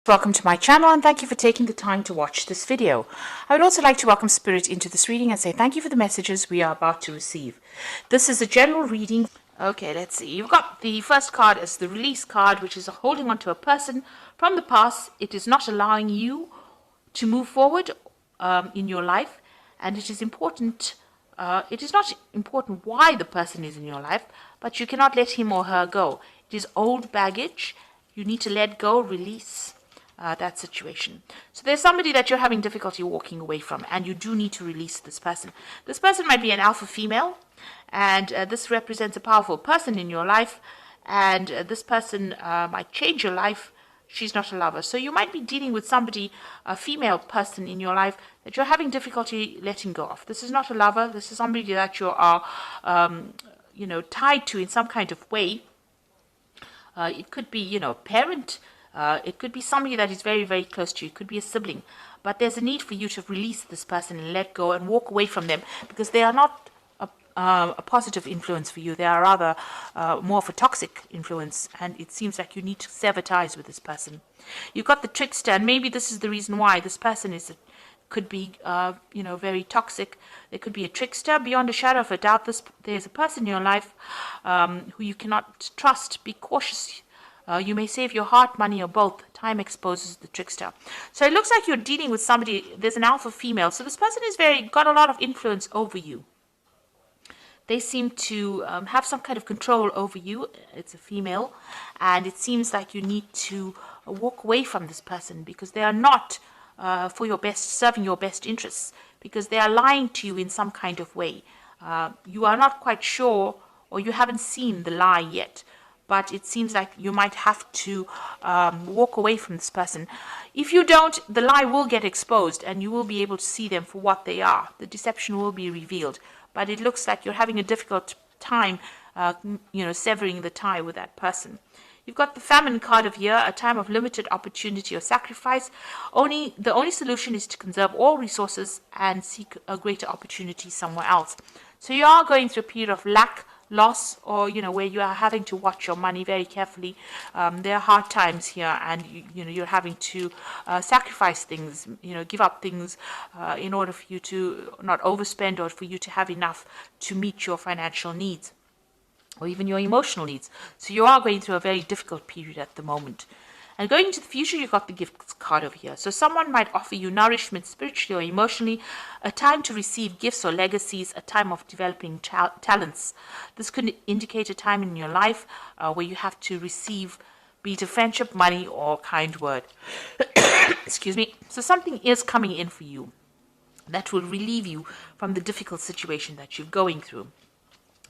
Welcome to my channel and thank you for taking the time to watch this video. I would also like to welcome Spirit into this reading and say thank you for the messages we are about to receive. This is a general reading. Okay, let's see. You've got the first card as the release card, which is holding on to a person from the past. It is not allowing you to move forward in your life, and it is important. It is not important why the person is in your life, but you cannot let him or her go. It is old baggage. You need to let go, release that situation. So there's somebody that you're having difficulty walking away from, and you do need to release this person. This person might be an alpha female, and this represents a powerful person in your life, and this person might change your life. She's not a lover. So you might be dealing with somebody, a female person in your life, that you're having difficulty letting go of. This is not a lover. This is somebody that you are, tied to in some kind of way. It could be, a parent. It could be somebody that is very, very close to you. It could be a sibling. But there's a need for you to release this person and let go and walk away from them because they are not a positive influence for you. They are rather more of a toxic influence, and it seems like you need to sever ties with this person. You've got the trickster, and maybe this is the reason why this person could be very toxic. There could be a trickster. Beyond a shadow of a doubt, there's a person in your life who you cannot trust. Be cautious. You may save your heart, money, or both. Time exposes the trickster. So it looks like you're dealing with somebody. There's an alpha female. So this person is got a lot of influence over you. They seem to have some kind of control over you. It's a female. And it seems like you need to walk away from this person because they are not for your best, serving your best interests, because they are lying to you in some kind of way. You are not quite sure, or you haven't seen the lie yet, but it seems like you might have to walk away from this person. If you don't, the lie will get exposed and you will be able to see them for what they are. The deception will be revealed. But it looks like you're having a difficult time, severing the tie with that person. You've got the famine card of here, a time of limited opportunity or sacrifice. The only solution is to conserve all resources and seek a greater opportunity somewhere else. So you are going through a period of lack, loss, or where you are having to watch your money very carefully. There are hard times here, and you're having to sacrifice things, give up things in order for you to not overspend or for you to have enough to meet your financial needs or even your emotional needs. So you are going through a very difficult period at the moment. And going into the future, you've got the gift card over here. So someone might offer you nourishment spiritually or emotionally, a time to receive gifts or legacies, a time of developing talents. This could indicate a time in your life where you have to receive, be it a friendship, money, or kind word. Excuse me. So something is coming in for you that will relieve you from the difficult situation that you're going through.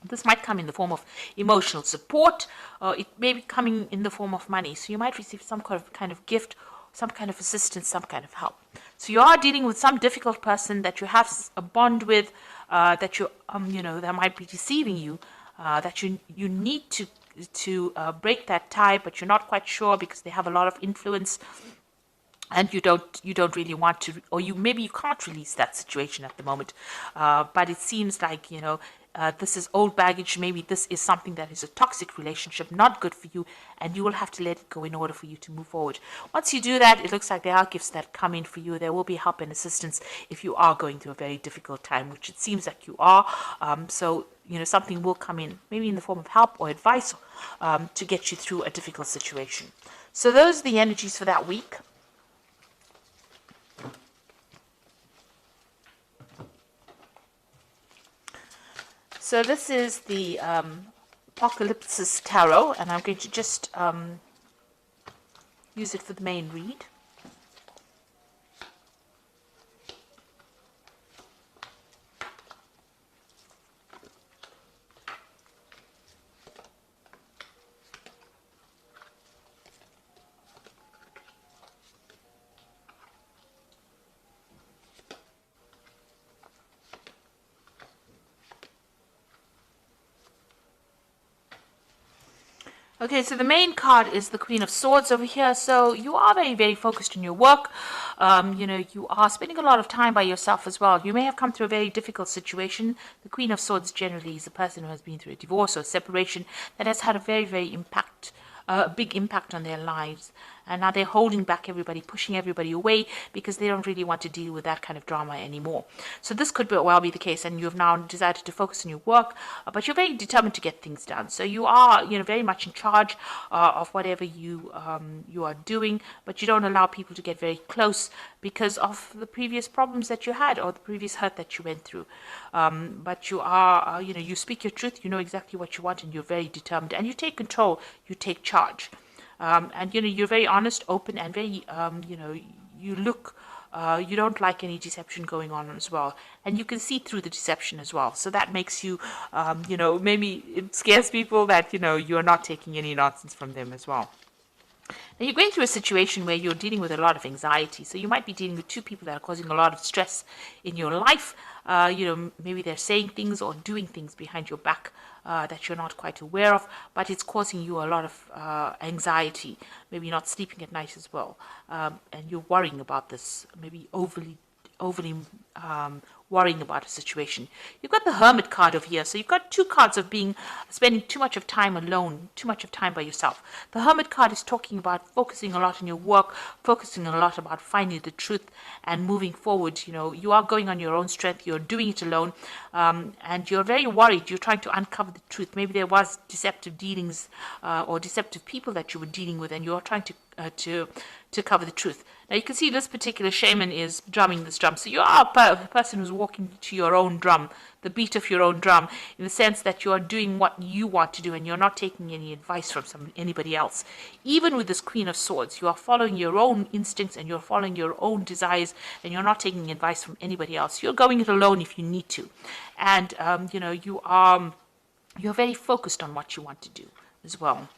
This might come in the form of emotional support, or it may be coming in the form of money. So you might receive some kind of gift, some kind of assistance, some kind of help. So you are dealing with some difficult person that you have a bond with, that that might be deceiving you, that you need to break that tie, but you're not quite sure because they have a lot of influence. And you don't really want to, or maybe you can't release that situation at the moment. But it seems like, this is old baggage. Maybe this is something that is a toxic relationship, not good for you, and you will have to let it go in order for you to move forward. Once you do that, it looks like there are gifts that come in for you. There will be help and assistance if you are going through a very difficult time, which it seems like you are. So something will come in, maybe in the form of help or advice, to get you through a difficult situation. So those are the energies for that week. So this is the Apocalypsis Tarot, and I'm going to just use it for the main read. Okay, so the main card is the Queen of Swords over here. So you are very, very focused on your work. You are spending a lot of time by yourself as well. You may have come through a very difficult situation. The Queen of Swords generally is a person who has been through a divorce or separation that has had a very, very big impact on their lives. and now they're holding back everybody, pushing everybody away because they don't really want to deal with that kind of drama anymore. So this could well be the case, and you've now decided to focus on your work, but you're very determined to get things done. So you are, very much in charge of whatever you are doing, but you don't allow people to get very close because of the previous problems that you had or the previous hurt that you went through. But you are, you speak your truth, you know exactly what you want, and you're very determined, and you take control, you take charge. And you're very honest, open, and very you look you don't like any deception going on as well, and you can see through the deception as well. So that makes you maybe it scares people that you're not taking any nonsense from them as well. Now you're going through a situation where you're dealing with a lot of anxiety. So you might be dealing with two people that are causing a lot of stress in your life. Maybe they're saying things or doing things behind your back that you're not quite aware of, but it's causing you a lot of anxiety. Maybe not sleeping at night as well, and you're worrying about this. Maybe overly worrying about a situation. You've got the Hermit card over here. So you've got two cards of spending too much of time alone, too much of time by yourself. The Hermit card is talking about focusing a lot on your work, focusing a lot about finding the truth and moving forward. You are going on your own strength. You're doing it alone, and you're very worried. You're trying to uncover the truth. Maybe there was deceptive dealings or deceptive people that you were dealing with, and you're trying to cover the truth. Now you can see this particular shaman is drumming this drum. So you are a person who's walking to your own drum, the beat of your own drum, in the sense that you are doing what you want to do and you're not taking any advice from anybody else. Even with this Queen of Swords, you are following your own instincts and you're following your own desires, and you're not taking advice from anybody else. You're going it alone if you need to. And, you're very focused on what you want to do as well.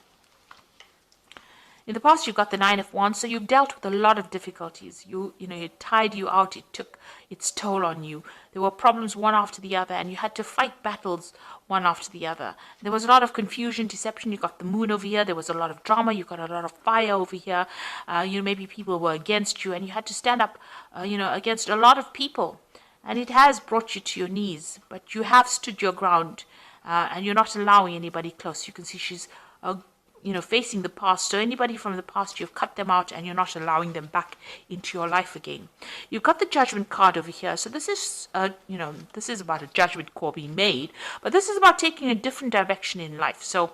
In the past, you've got the Nine of Wands, so you've dealt with a lot of difficulties. It tired you out. It took its toll on you. There were problems one after the other, and you had to fight battles one after the other. There was a lot of confusion, deception. You got the Moon over here. There was a lot of drama. You got a lot of fire over here. Maybe people were against you, and you had to stand up, against a lot of people. And it has brought you to your knees, but you have stood your ground, and you're not allowing anybody close. You can see she's facing the past. So anybody from the past, you've cut them out and you're not allowing them back into your life again. You've got the Judgment card over here. So this is, this is about a judgment call being made, but this is about taking a different direction in life. So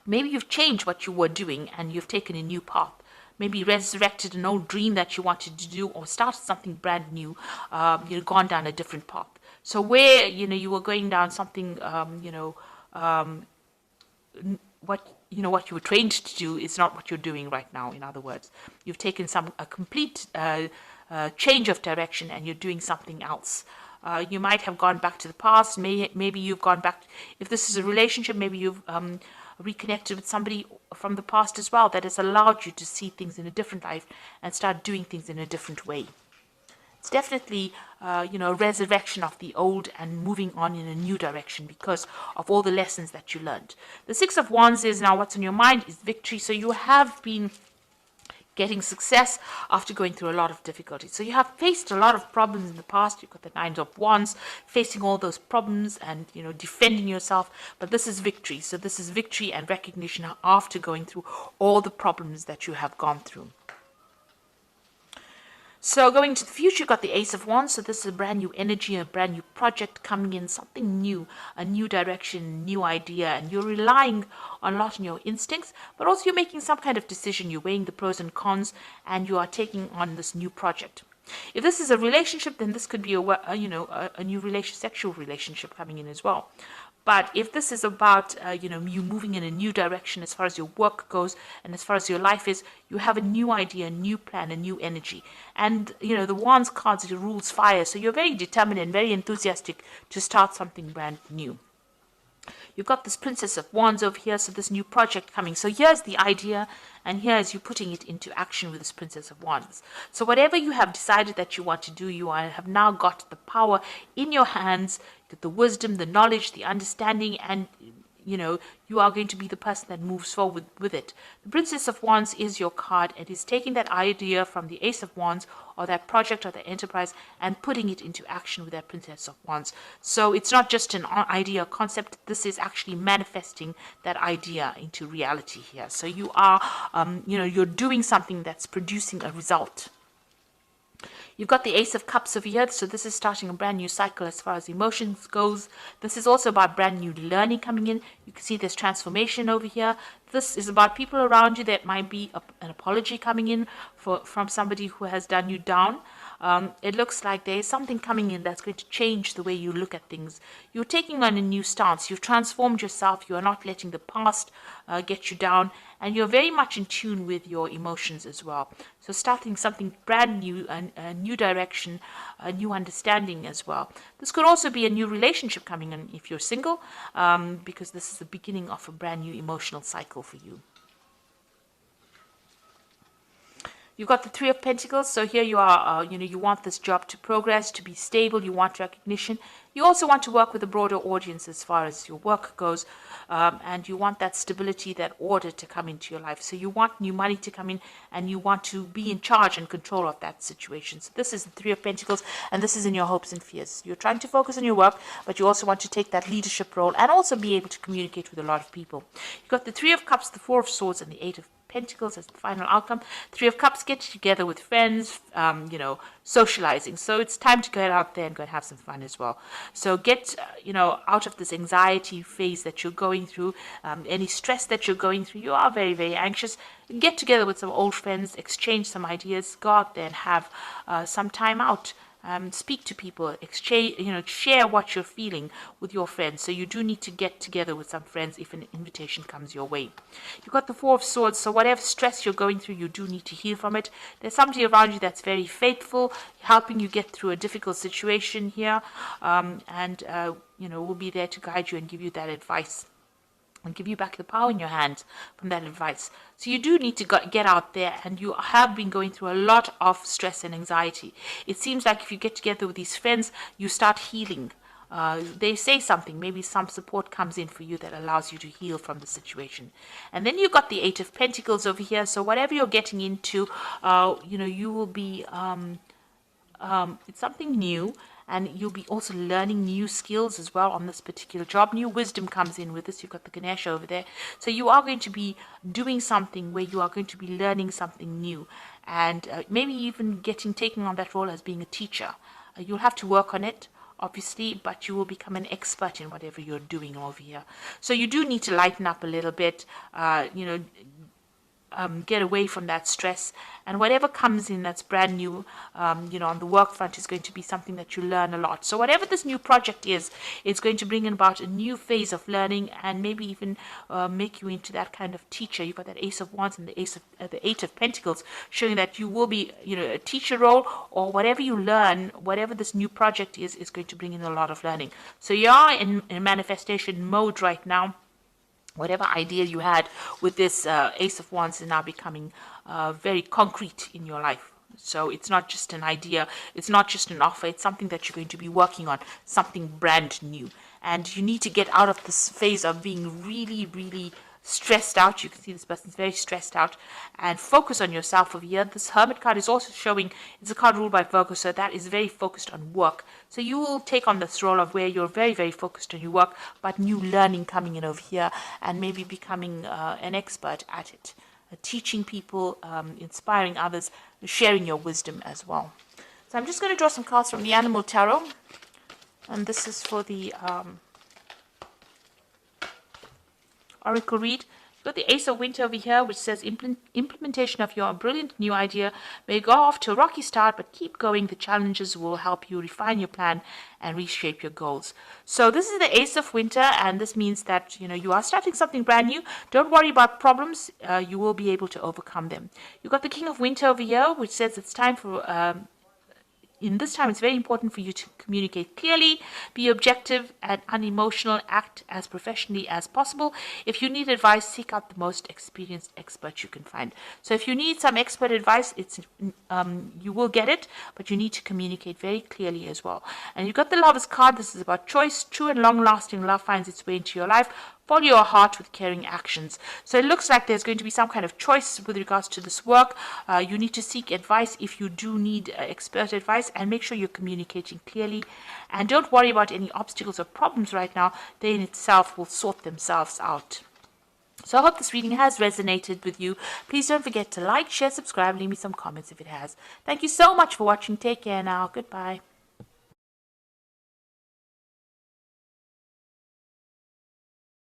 maybe you've changed what you were doing and you've taken a new path. Maybe resurrected an old dream that you wanted to do, or started something brand new. You've gone down a different path. So where, you were going down something, what you were trained to do is not what you're doing right now. In other words, you've taken a complete change of direction and you're doing something else. You might have gone back to the past. Maybe you've gone back. If this is a relationship, maybe you've reconnected with somebody from the past as well that has allowed you to see things in a different life and start doing things in a different way. It's definitely, a resurrection of the old and moving on in a new direction because of all the lessons that you learned. The Six of Wands is now what's on your mind is victory. So you have been getting success after going through a lot of difficulties. So you have faced a lot of problems in the past. You've got the Nine of Wands, facing all those problems and, defending yourself. But this is victory. So this is victory and recognition after going through all the problems that you have gone through. So going to the future, you've got the Ace of Wands. So this is a brand new energy, a brand new project coming in, something new, a new direction, new idea. And you're relying a lot on your instincts, but also you're making some kind of decision. You're weighing the pros and cons, and you are taking on this new project. If this is a relationship, then this could be a new sexual relationship coming in as well. But if this is about, you moving in a new direction as far as your work goes and as far as your life is, you have a new idea, a new plan, a new energy. And, the Wands cards, it rules fire. So you're very determined and very enthusiastic to start something brand new. You've got this Princess of Wands over here, so this new project coming. So here's the idea, and here's you putting it into action with this Princess of Wands. So whatever you have decided that you want to do, you have now got the power in your hands, the wisdom, the knowledge, the understanding, and you are going to be the person that moves forward with it. The Princess of Wands is your card. It is taking that idea from the Ace of Wands or that project or the enterprise and putting it into action with that Princess of Wands. So it's not just an idea or concept. This is actually manifesting that idea into reality here. So you are, you're doing something that's producing a result. You've got the Ace of Cups over here, so this is starting a brand new cycle as far as emotions goes. This is also about brand new learning coming in. You can see there's transformation over here. This is about people around you. That might be an apology coming in from somebody who has done you down. It looks like there is something coming in that's going to change the way you look at things. You're taking on a new stance. You've transformed yourself. You are not letting the past get you down. And you're very much in tune with your emotions as well. So starting something brand new, a new direction, a new understanding as well. This could also be a new relationship coming in if you're single, because this is the beginning of a brand new emotional cycle for you. You've got the Three of Pentacles, so here you are, you want this job to progress, to be stable, you want recognition. You also want to work with a broader audience as far as your work goes, and you want that stability, that order to come into your life. So you want new money to come in, and you want to be in charge and control of that situation. So this is the Three of Pentacles, and this is in your hopes and fears. You're trying to focus on your work, but you also want to take that leadership role and also be able to communicate with a lot of people. You've got the Three of Cups, the Four of Swords, and the Eight of Pentacles as the final outcome. Three of Cups, get together with friends, socializing. So it's time to get out there and go and have some fun as well. So get, out of this anxiety phase that you're going through, any stress that you're going through. You are very, very anxious. Get together with some old friends, exchange some ideas, go out there and have some time out. Speak to people, exchange, share what you're feeling with your friends. So you do need to get together with some friends if an invitation comes your way. You've got the Four of Swords, so whatever stress you're going through, you do need to heal from it. There's somebody around you that's very faithful, helping you get through a difficult situation here, and will be there to guide you and give you that advice and give you back the power in your hands from that advice. So you do need to get out there, and you have been going through a lot of stress and anxiety. It seems like if you get together with these friends, you start healing. They say something, maybe some support comes in for you that allows you to heal from the situation. And then you've got the Eight of Pentacles over here. So whatever you're getting into, you will be, it's something new. And you'll be also learning new skills as well on this particular job. New wisdom comes in with this. You've got the Ganesha over there. So you are going to be doing something where you are going to be learning something new. And maybe even taking on that role as being a teacher. You'll have to work on it, obviously, but you will become an expert in whatever you're doing over here. So you do need to lighten up a little bit, get away from that stress, and whatever comes in that's brand new, on the work front is going to be something that you learn a lot. So whatever this new project is, it's going to bring in about a new phase of learning, and maybe even make you into that kind of teacher. You've got that Ace of Wands and the the Eight of Pentacles, showing that you will be, a teacher role, or whatever you learn, whatever this new project is going to bring in a lot of learning. So you are in manifestation mode right now. Whatever idea you had with this Ace of Wands is now becoming very concrete in your life. So it's not just an idea, it's not just an offer, it's something that you're going to be working on, something brand new. And you need to get out of this phase of being really, really stressed out. You can see this person's very stressed out, and focus on yourself over here. This Hermit card is also showing it's a card ruled by Virgo, so that is very focused on work. So you will take on this role of where you're very, very focused on your work, but new learning coming in over here, and maybe becoming an expert at it, teaching people, inspiring others, sharing your wisdom as well. So I'm just going to draw some cards from the Animal Tarot, and this is for the Oracle read. You've got the Ace of Winter over here, which says implementation of your brilliant new idea may go off to a rocky start, but keep going. The challenges will help you refine your plan and reshape your goals. So this is the Ace of Winter, and this means that you are starting something brand new. Don't worry about problems. You will be able to overcome them. You've got the King of Winter over here, which says it's time for in this time, it's very important for you to communicate clearly, be objective and unemotional, act as professionally as possible. If you need advice, seek out the most experienced expert you can find. So if you need some expert advice, you will get it, but you need to communicate very clearly as well. And you've got the Lover's card. This is about choice. True and long-lasting love finds its way into your life. follow your heart with caring actions. So it looks like there's going to be some kind of choice with regards to this work. You need to seek advice if you do need expert advice, and make sure you're communicating clearly. And don't worry about any obstacles or problems right now. They in itself will sort themselves out. So I hope this reading has resonated with you. Please don't forget to like, share, subscribe, leave me some comments if it has. Thank you so much for watching. Take care now. Goodbye.